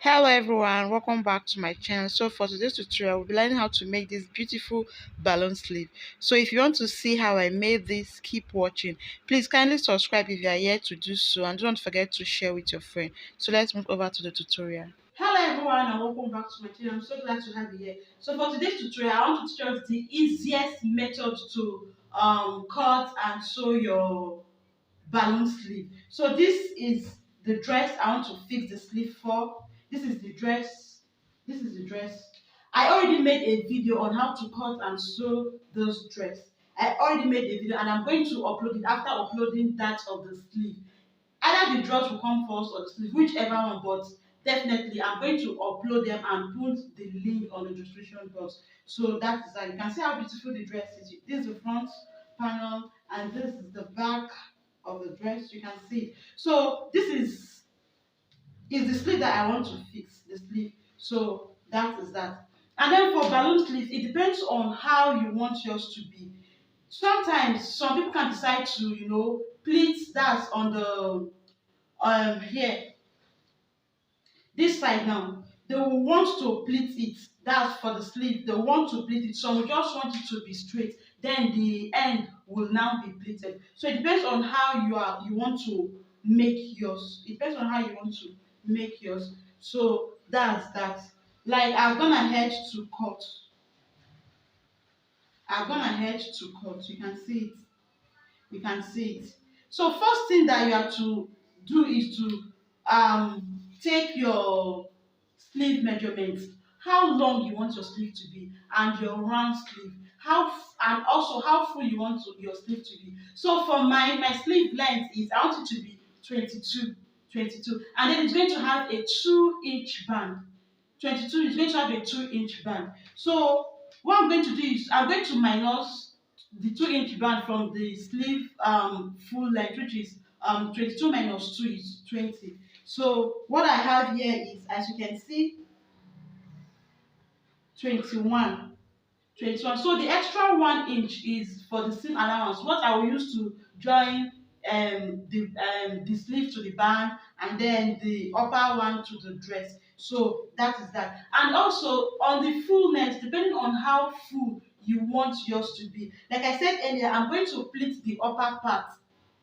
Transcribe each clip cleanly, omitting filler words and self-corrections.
Hello everyone, welcome back to my channel. So for today's tutorial, we'll be learning how to make this beautiful balloon sleeve. So if you want to see how I made this, keep watching. Please kindly subscribe if you are here to do so, and don't forget to share with your friend. So let's move over to the tutorial. Hello everyone and welcome back to my channel. I'm so glad to have you here. So for today's tutorial, I want to teach us the easiest method to cut and sew your balloon sleeve. So this is the dress I want to fix the sleeve for. This is the dress. This is the dress. I already made a video on how to cut and sew this dress. I already made a video and I'm going to upload it after uploading that of the sleeve. Either the dress will come first or the sleeve, whichever one, but definitely I'm going to upload them and put the link on the description box. So that is that. You can see how beautiful the dress is. This is the front panel and this is the back of the dress. You can see it. So this is the sleeve that I want to fix, the sleeve. So that is that. And then for balloon sleeves, it depends on how you want yours to be. Sometimes some people can decide to, pleat that on the here, this side now. They will want to pleat it. That's for the sleeve. They want to pleat it. Some will just want it to be straight. Then the end will now be pleated. So it depends on how you want to make yours. It depends on how you want to make yours. So that's that. Like I've gone ahead to cut. I've gone ahead to cut. You can see it. You can see it. So first thing that you have to do is to take your sleeve measurements, how long you want your sleeve to be, and your round sleeve, and also how full you want your sleeve to be. So for my sleeve length is, I want it to be 22, and then it's going to have a 2-inch band. 22 is going to have a 2-inch band. So what I'm going to do is I'm going to minus the 2-inch band from the sleeve full length, which is 22 minus 2 is 20. So what I have here is, as you can see, 21. 21. So the extra 1 inch is for the seam allowance. What I will use to join the sleeve to the band, and then the upper one to the dress. So that is that. And also on the fullness, depending on how full you want yours to be. Like I said earlier, I'm going to pleat the upper part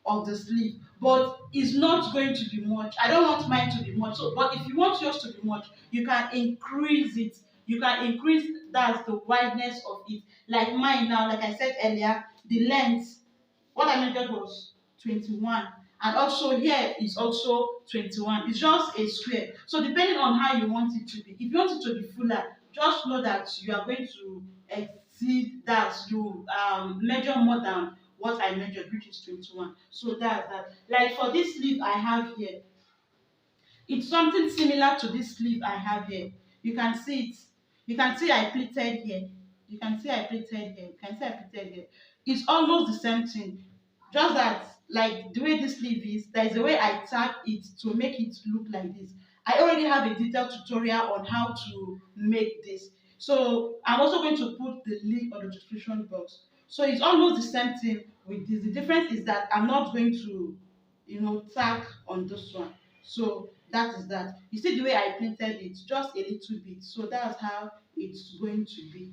of the sleeve, but it's not going to be much. I don't want mine to be much. So, but if you want yours to be much, you can increase it. You can increase, that's the wideness of it. Like mine now, like I said earlier, the length, what I measured was 21. And also here is also 21. It's just a square. So depending on how you want it to be. If you want it to be fuller, just know that you are going to exceed that. You measure more than what I measured, which is 21. So that's that. Like for this sleeve I have here, it's something similar to this sleeve I have here. You can see it. You can see I pleated here. You can see I pleated here. You can see I pleated here. It's almost the same thing. Just that, like the way this sleeve is, there is a way I tag it to make it look like this. I already have a detailed tutorial on how to make this. So I'm also going to put the link on the description box. So it's almost the same thing with this. The difference is that I'm not going to, tag on this one. So that is that. You see the way I printed it, just a little bit. So that's how it's going to be.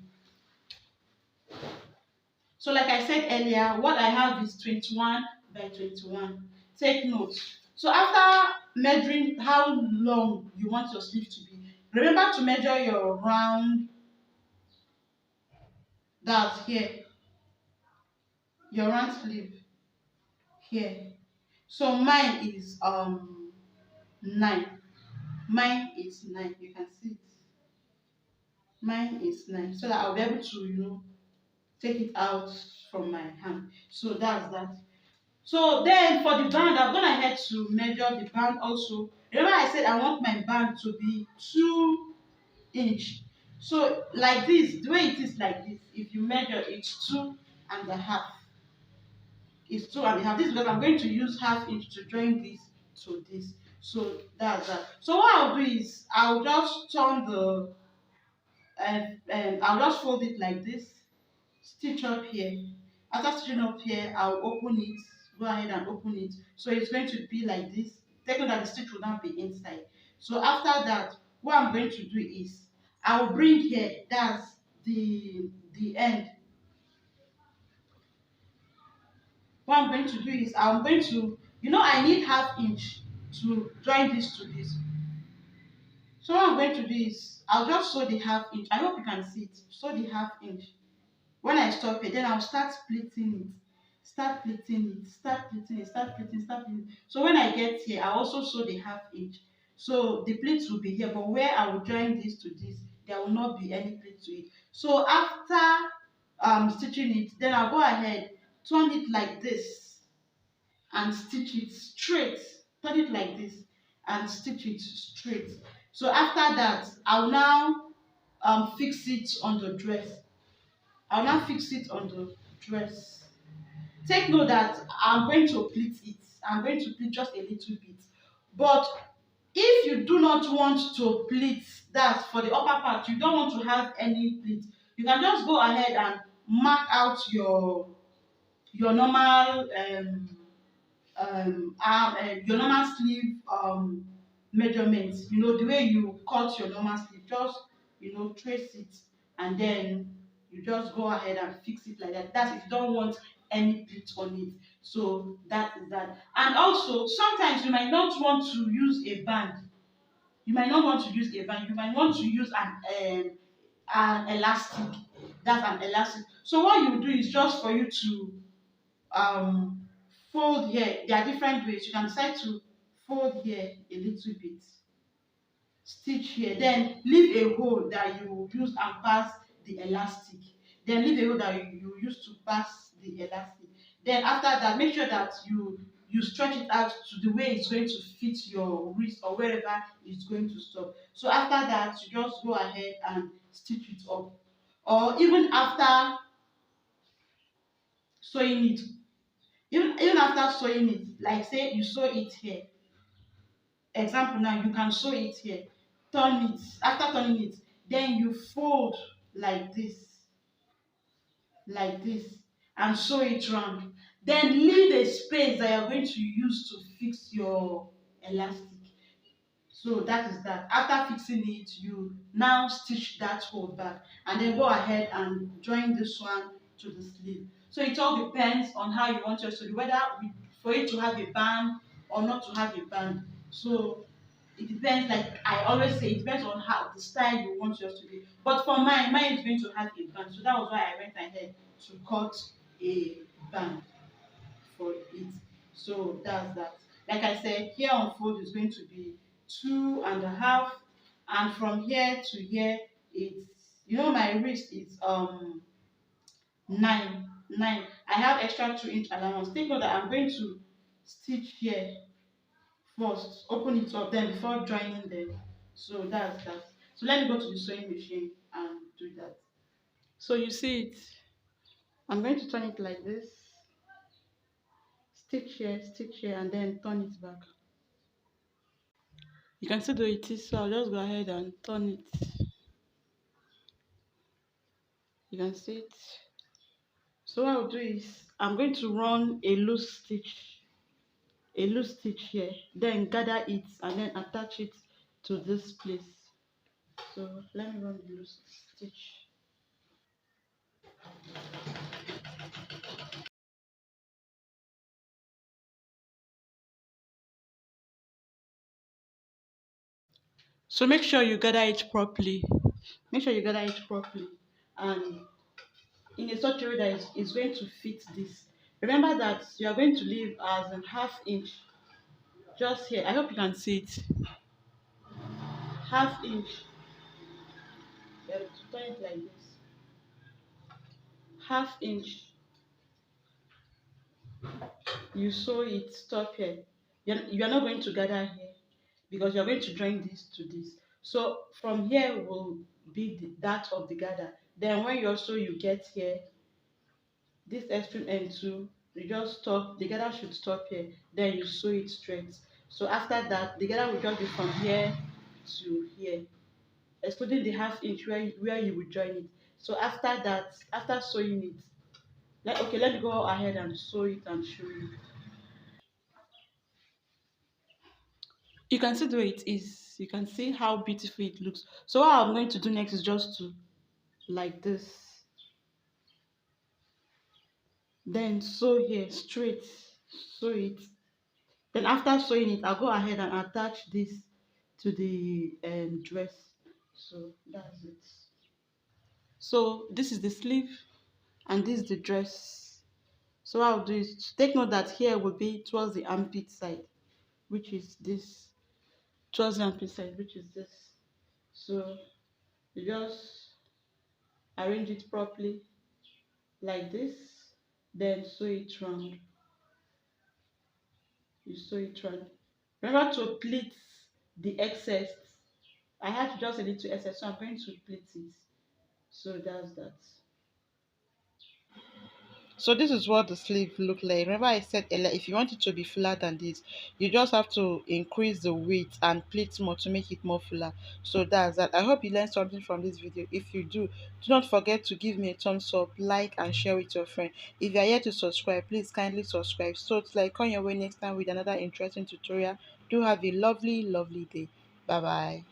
So like I said earlier, what I have is 21 by 21. Take note. So after measuring how long you want your sleeve to be, remember to measure your round, that's here, your round sleeve here. So mine is 9. Mine is 9. You can see it. Mine is 9. So that I'll be able to, take it out from my hand. So that's that. So then for the band, I've gone ahead to measure the band also. Remember I said I want my band to be 2 inch. So like this, the way it is like this, if you measure it's 2.5. It's 2.5. This is because I'm going to use half inch to join this to this. So that's that. So what I'll do is I'll just turn the and I'll just fold it like this, stitch up here. After stitching up here, I'll open it, go ahead and open it. So it's going to be like this. Take note that the stitch will not be inside. So after that, what I'm going to do is I will bring here, that's the end. What I'm going to do is I'm going to, I need half inch to join this to this. So what I'm going to do is I'll just sew the half inch. I hope you can see it. Sew the half inch. When I stop it, then I'll start splitting it. Start splitting it, start splitting it, start splitting, start splitting. So when I get here, I also sew the half inch. So the pleats will be here, but where I will join this to this, there will not be any pleat to it. So after stitching it, then I'll go ahead, turn it like this and stitch it straight. Turn it like this and stitch it straight. So after that, I'll now fix it on the dress. I'll now fix it on the dress. Take note that I'm going to pleat it. I'm going to pleat just a little bit. But if you do not want to pleat, that for the upper part, you don't want to have any pleat, you can just go ahead and mark out your normal your normal sleeve measurements. The way you cut your normal sleeve, just trace it, and then you just go ahead and fix it like that. That's if you don't want any pleat on it. So that is that. And also, sometimes you might not want to use a band. You might not want to use a band. You might want to use an elastic. That's an elastic. So what you do is just for you to um fold here. There are different ways. You can decide to fold here a little bit, stitch here, then leave a hole that you use and pass the elastic. Then leave a hole that you use to pass the elastic. Then after that, make sure that you stretch it out to the way it's going to fit your wrist or wherever it's going to stop. So after that, you just go ahead and stitch it up. Or even after sewing it, even after sewing it, like say you sew it here, example, now you can sew it here, turn it, after turning it, then you fold like this and sew it round, then leave a space that you're going to use to fix your elastic. So that is that. After fixing it, you now stitch that hole back and then go ahead and join this one to the sleeve. So it all depends on how you want yours to do, whether for it to have a band or not to have a band. So it depends, like I always say, it depends on how the style you want yours to be. But for mine is going to have a band. So that was why I went ahead to cut a band for it. So that's that. Like I said, here on fold is going to be 2.5, and from here to here, it's my wrist is 9. I have extra 2-inch allowance. Take note that I'm going to stitch here first, open it up, then before joining them. So that's that. So let me go to the sewing machine and do that. So you see it. I'm going to turn it like this, stitch here, and then turn it back. You can see the it is, so I'll just go ahead and turn it. You can see it. So what I'll do is I'm going to run a loose stitch here, then gather it and then attach it to this place. So let me run the loose stitch. So make sure you gather it properly. Make sure you gather it properly and in a such a way that it's going to fit this. Remember that you are going to leave as an half inch just here. I hope you can see it. Half inch. You have to turn it like this. Half inch. You sew it, stop here. You're not going to gather here because you're going to join this to this. So from here will be that of the gather. Then when you also you get here, this extreme end too, you just stop. The gather should stop here. Then you sew it straight. So after that, the gather will just be from here to here, excluding the half inch where you will join it. So after that, after sewing it, let me go ahead and sew it and show you. You can see the way it is. So you can see how beautiful it looks. So what I'm going to do next is just to like this, then sew here straight, sew it. Then after sewing it, I'll go ahead and attach this to the dress. So that's it. So this is the sleeve and this is the dress. So what I'll do is take note that here will be towards the armpit side, which is this. Towards the armpit side, which is this. So you just arrange it properly like this, then sew it round. You sew it round. Remember to pleat the excess. I have just a little excess, so I'm going to pleat it. So that's that. So this is what the sleeve look like. Remember I said earlier, if you want it to be fuller than this, you just have to increase the width and pleat more to make it more fuller. So that's that. I hope you learned something from this video. If you do not forget to give me a thumbs up, like and share with your friend. If you are yet to subscribe, please kindly subscribe. So it's like on your way next time with another interesting tutorial. Do have a lovely day. Bye bye.